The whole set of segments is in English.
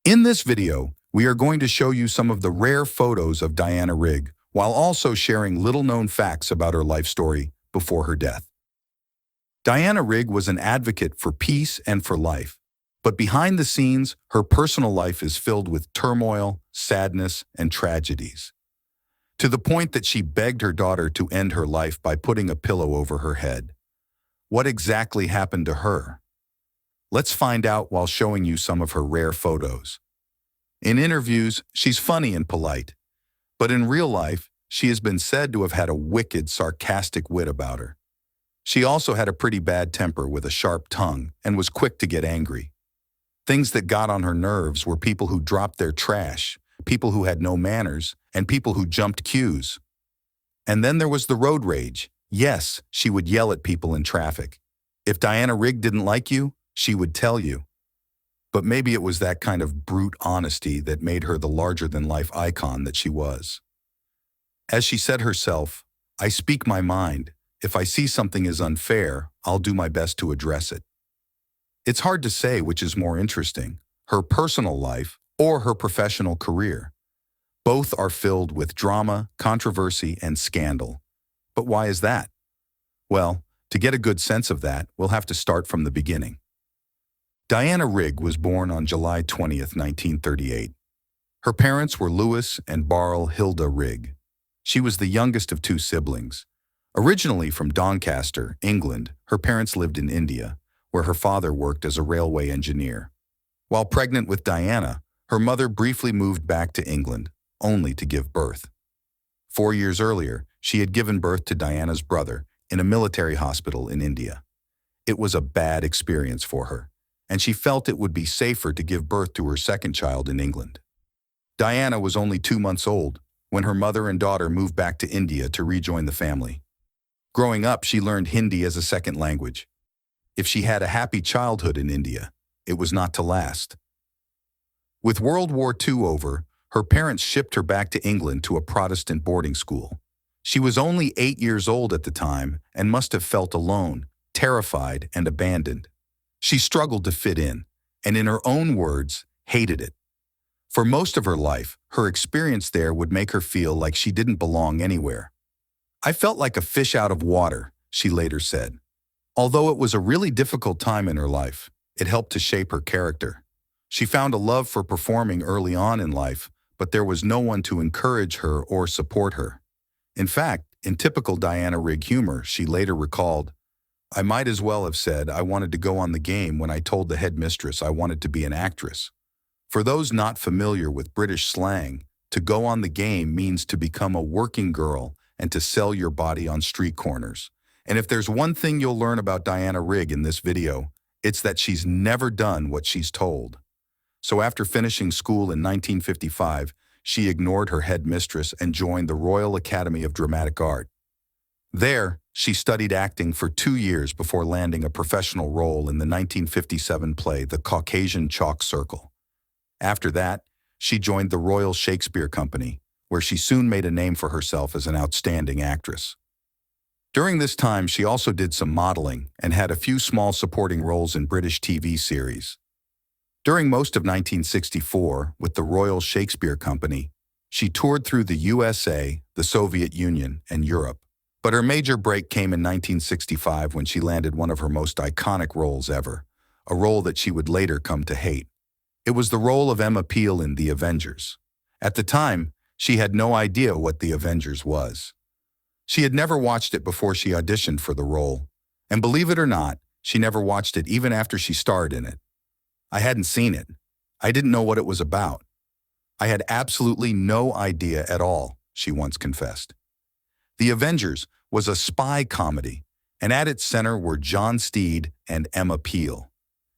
In this video, we are going to show you some of the rare photos of Diana Rigg, while also sharing little-known facts about her life story before her death. Diana Rigg was an advocate for peace and for life, but behind the scenes, her personal life is filled with turmoil, sadness, and tragedies. To the point that she begged her daughter to end her life by putting a pillow over her head. What exactly happened to her? Let's find out while showing you some of her rare photos. In interviews, she's funny and polite, but in real life, she has been said to have had a wicked, sarcastic wit about her. She also had a pretty bad temper with a sharp tongue and was quick to get angry. Things that got on her nerves were people who dropped their trash, people who had no manners, and people who jumped queues. And then there was the road rage. Yes, she would yell at people in traffic. If Diana Rigg didn't like you, she would tell you. But maybe it was that kind of brute honesty that made her the larger-than-life icon that she was. As she said herself, "I speak my mind. If I see something is unfair, I'll do my best to address it." It's hard to say which is more interesting, her personal life or her professional career. Both are filled with drama, controversy, and scandal. But why is that? Well, to get a good sense of that, we'll have to start from the beginning. Diana Rigg was born on July 20th, 1938. Her parents were Louis and Barl Hilda Rigg. She was the youngest of two siblings. Originally from Doncaster, England, her parents lived in India, where her father worked as a railway engineer. While pregnant with Diana, her mother briefly moved back to England, only to give birth. 4 years earlier, she had given birth to Diana's brother in a military hospital in India. It was a bad experience for her, and she felt it would be safer to give birth to her second child in England. Diana was only 2 months old when her mother and daughter moved back to India to rejoin the family. Growing up, she learned Hindi as a second language. If she had a happy childhood in India, it was not to last. With World War II over, her parents shipped her back to England to a Protestant boarding school. She was only 8 years old at the time and must have felt alone, terrified, and abandoned. She struggled to fit in, and in her own words, hated it. For most of her life, her experience there would make her feel like she didn't belong anywhere. "I felt like a fish out of water," she later said. Although it was a really difficult time in her life, it helped to shape her character. She found a love for performing early on in life, but there was no one to encourage her or support her. In fact, in typical Diana Rigg humor, she later recalled, "I might as well have said I wanted to go on the game when I told the headmistress I wanted to be an actress." For those not familiar with British slang, to go on the game means to become a working girl and to sell your body on street corners. And if there's one thing you'll learn about Diana Rigg in this video, it's that she's never done what she's told. So after finishing school in 1955, she ignored her headmistress and joined the Royal Academy of Dramatic Art. There, she studied acting for 2 years before landing a professional role in the 1957 play The Caucasian Chalk Circle. After that, she joined the Royal Shakespeare Company, where she soon made a name for herself as an outstanding actress. During this time, she also did some modeling and had a few small supporting roles in British TV series. During most of 1964, with the Royal Shakespeare Company, she toured through the USA, the Soviet Union, and Europe. But her major break came in 1965 when she landed one of her most iconic roles ever, a role that she would later come to hate. It was the role of Emma Peel in The Avengers. At the time, she had no idea what The Avengers was. She had never watched it before she auditioned for the role, and believe it or not, she never watched it even after she starred in it. "I hadn't seen it. I didn't know what it was about. I had absolutely no idea at all," she once confessed. The Avengers was a spy comedy, and at its center were John Steed and Emma Peel.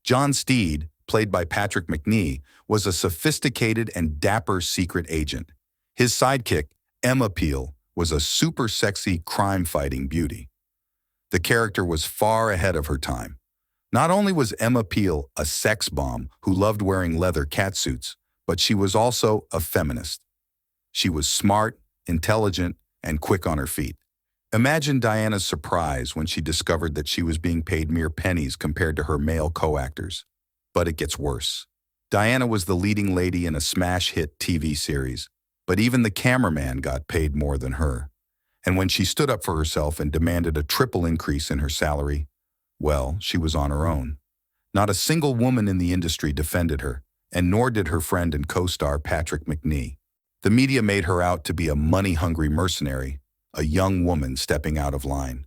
John Steed, played by Patrick Mcvie, was a sophisticated and dapper secret agent. His sidekick, Emma Peel, was a super sexy crime-fighting beauty. The character was far ahead of her time. Not only was Emma Peel a sex bomb who loved wearing leather catsuits, but she was also a feminist. She was smart, intelligent, and quick on her feet. Imagine Diana's surprise when she discovered that she was being paid mere pennies compared to her male co-actors. But it gets worse. Diana was the leading lady in a smash hit TV series, but even the cameraman got paid more than her. And when she stood up for herself and demanded a triple increase in her salary, well, she was on her own. Not a single woman in the industry defended her, and nor did her friend and co-star Patrick Mcvie. The media made her out to be a money-hungry mercenary, a young woman stepping out of line.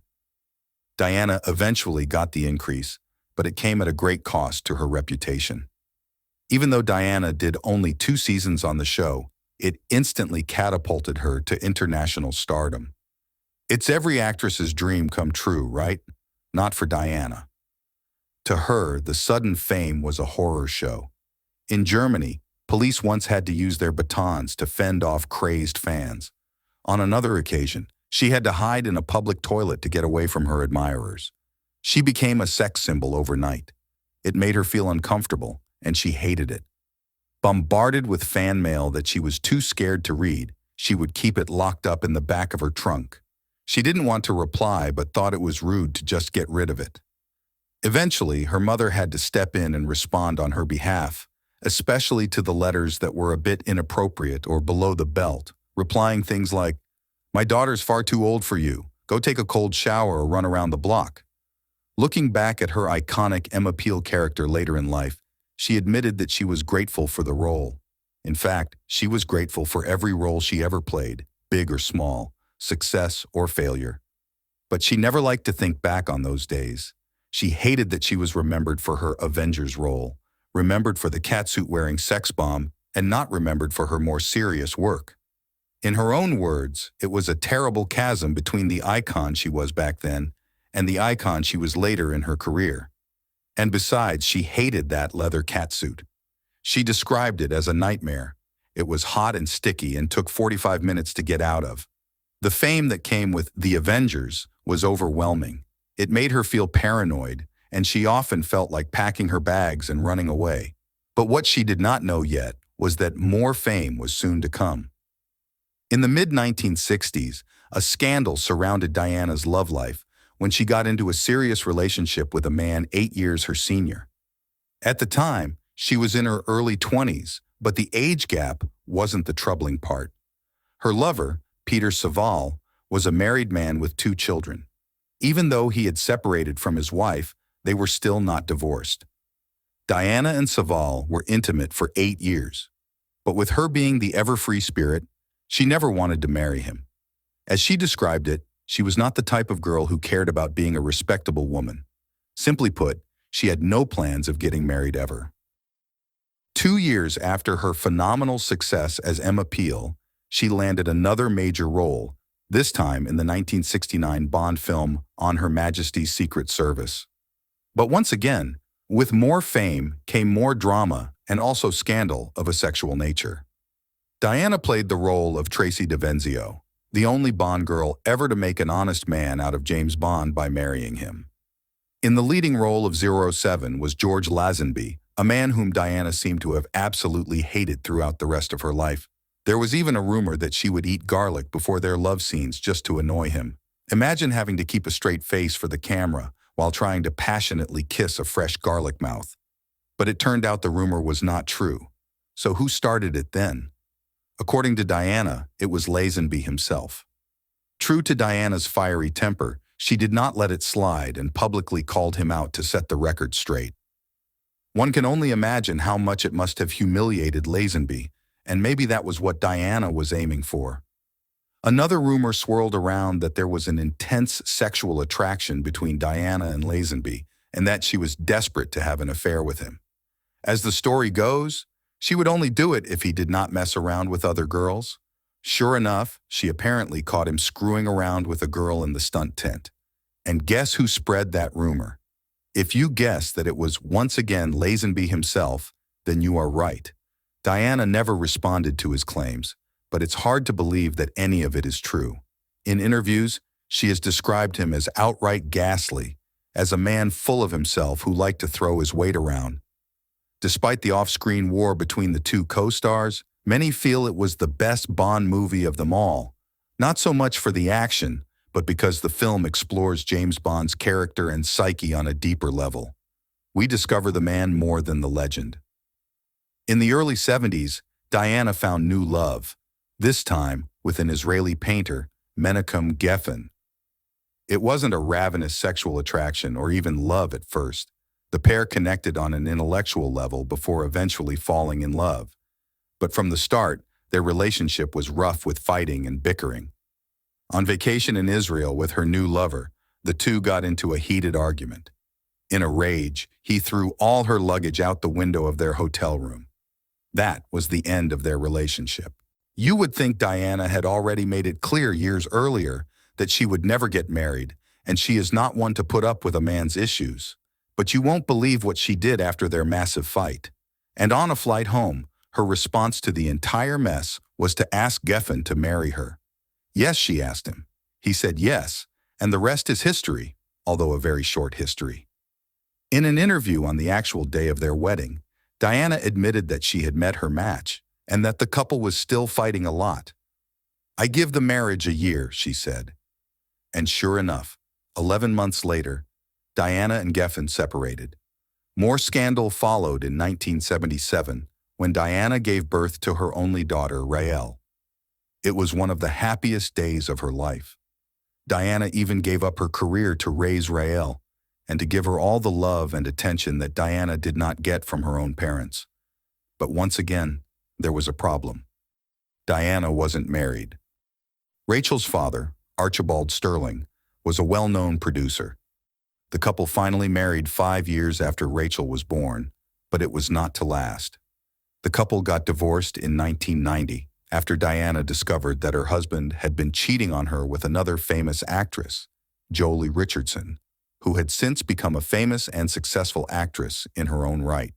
Diana eventually got the increase, but it came at a great cost to her reputation. Even though Diana did only 2 seasons on the show, it instantly catapulted her to international stardom. It's every actress's dream come true, right? Not for Diana. To her, the sudden fame was a horror show. In Germany, police once had to use their batons to fend off crazed fans. On another occasion, she had to hide in a public toilet to get away from her admirers. She became a sex symbol overnight. It made her feel uncomfortable, and she hated it. Bombarded with fan mail that she was too scared to read, she would keep it locked up in the back of her trunk. She didn't want to reply but thought it was rude to just get rid of it. Eventually, her mother had to step in and respond on her behalf, especially to the letters that were a bit inappropriate or below the belt, replying things like, "My daughter's far too old for you. Go take a cold shower or run around the block." Looking back at her iconic Emma Peel character later in life, she admitted that she was grateful for the role. In fact, she was grateful for every role she ever played, big or small, success or failure. But she never liked to think back on those days. She hated that she was remembered for her Avengers role, remembered for the catsuit-wearing sex bomb, and not remembered for her more serious work. In her own words, it was a terrible chasm between the icon she was back then and the icon she was later in her career. And besides, she hated that leather catsuit. She described it as a nightmare. It was hot and sticky and took 45 minutes to get out of. The fame that came with The Avengers was overwhelming. It made her feel paranoid, and she often felt like packing her bags and running away. But what she did not know yet was that more fame was soon to come. In the mid-1960s, a scandal surrounded Diana's love life when she got into a serious relationship with a man 8 years her senior. At the time, she was in her early 20s, but the age gap wasn't the troubling part. Her lover, Peter Sagal, was a married man with 2 children. Even though he had separated from his wife, they were still not divorced. Diana and Sagal were intimate for 8 years, but with her being the ever-free spirit, she never wanted to marry him. As she described it, she was not the type of girl who cared about being a respectable woman. Simply put, she had no plans of getting married ever. 2 years after her phenomenal success as Emma Peel, she landed another major role, this time in the 1969 Bond film On Her Majesty's Secret Service. But once again, with more fame came more drama and also scandal of a sexual nature. Diana played the role of Tracy DiVenzio, the only Bond girl ever to make an honest man out of James Bond by marrying him. In the leading role of 007 was George Lazenby, a man whom Diana seemed to have absolutely hated throughout the rest of her life. There was even a rumor that she would eat garlic before their love scenes just to annoy him. Imagine having to keep a straight face for the camera while trying to passionately kiss a fresh garlic mouth. But it turned out the rumor was not true. So who started it then? According to Diana, it was Lazenby himself. True to Diana's fiery temper, she did not let it slide and publicly called him out to set the record straight. One can only imagine how much it must have humiliated Lazenby, and maybe that was what Diana was aiming for. Another rumor swirled around that there was an intense sexual attraction between Diana and Lazenby, and that she was desperate to have an affair with him. As the story goes, she would only do it if he did not mess around with other girls. Sure enough, she apparently caught him screwing around with a girl in the stunt tent. And guess who spread that rumor? If you guess that it was once again Lazenby himself, then you are right. Diana never responded to his claims, but it's hard to believe that any of it is true. In interviews, she has described him as outright ghastly, as a man full of himself who liked to throw his weight around. Despite the off-screen war between the 2 co-stars, many feel it was the best Bond movie of them all, not so much for the action, but because the film explores James Bond's character and psyche on a deeper level. We discover the man more than the legend. In the early 70s, Diana found new love, this time with an Israeli painter, Mcvie. It wasn't a ravenous sexual attraction or even love at first. The pair connected on an intellectual level before eventually falling in love. But from the start, their relationship was rough with fighting and bickering. On vacation in Israel with her new lover, the two got into a heated argument. In a rage, he threw all her luggage out the window of their hotel room. That was the end of their relationship. You would think Diana had already made it clear years earlier that she would never get married, and she is not one to put up with a man's issues. But you won't believe what she did after their massive fight. And on a flight home, her response to the entire mess was to ask Geffen to marry her. Yes, she asked him. He said yes, and the rest is history, although a very short history. In an interview on the actual day of their wedding, Diana admitted that she had met her match and that the couple was still fighting a lot. "I give the marriage a year," she said. And sure enough, 11 months later, Diana and Geffen separated. More scandal followed in 1977 when Diana gave birth to her only daughter, Rael. It was one of the happiest days of her life. Diana even gave up her career to raise Rael and to give her all the love and attention that Diana did not get from her own parents. But once again, there was a problem. Diana wasn't married. Rachel's father, Archibald Sterling, was a well-known producer. The couple finally married 5 years after Rachel was born, but it was not to last. The couple got divorced in 1990 after Diana discovered that her husband had been cheating on her with another famous actress, Joely Richardson, who had since become a famous and successful actress in her own right.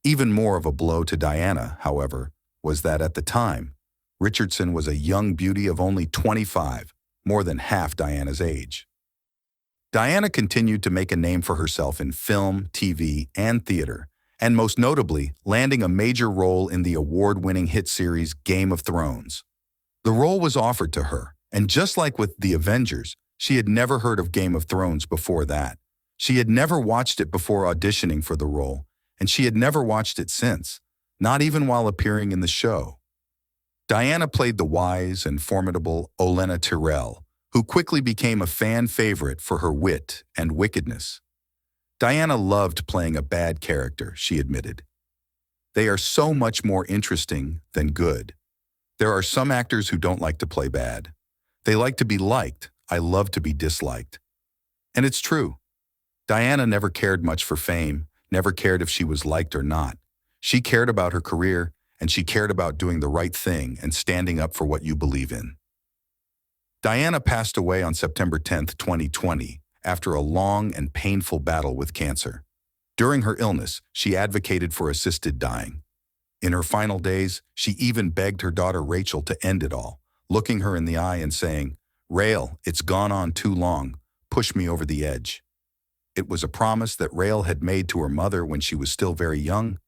Even more of a blow to Diana, however, was that at the time, Richardson was a young beauty of only 25, more than half Diana's age. Diana continued to make a name for herself in film, TV, and theater, and most notably, landing a major role in the award-winning hit series Game of Thrones. The role was offered to her, and just like with The Avengers, she had never heard of Game of Thrones before that. She had never watched it before auditioning for the role, and she had never watched it since, not even while appearing in the show. Diana played the wise and formidable Olenna Tyrell, who quickly became a fan favorite for her wit and wickedness. Diana loved playing a bad character, she admitted. "They are so much more interesting than good. There are some actors who don't like to play bad. They like to be liked. I love to be disliked." And it's true. Diana never cared much for fame, never cared if she was liked or not. She cared about her career, and she cared about doing the right thing and standing up for what you believe in. Diana passed away on September 10, 2020, after a long and painful battle with cancer. During her illness, she advocated for assisted dying. In her final days, she even begged her daughter Rachel to end it all, looking her in the eye and saying, "Rael, it's gone on too long. Push me over the edge." It was a promise that Rael had made to her mother when she was still very young,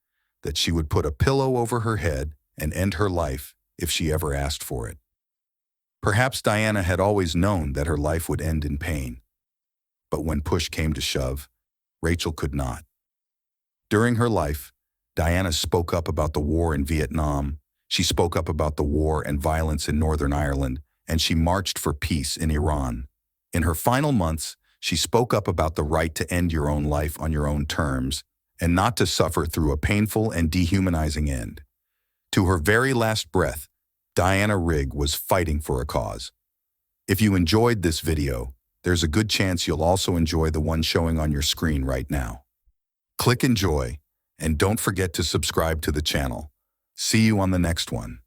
that she would put a pillow over her head and end her life if she ever asked for it. Perhaps Diana had always known that her life would end in pain. But when push came to shove, Rachel could not. During her life, Diana spoke up about the war in Vietnam, she spoke up about the war and violence in Northern Ireland, and she marched for peace in Iran. In her final months, she spoke up about the right to end your own life on your own terms and not to suffer through a painful and dehumanizing end. To her very last breath, Diana Rigg was fighting for a cause. If you enjoyed this video, there's a good chance you'll also enjoy the one showing on your screen right now. Click enjoy, and don't forget to subscribe to the channel. See you on the next one.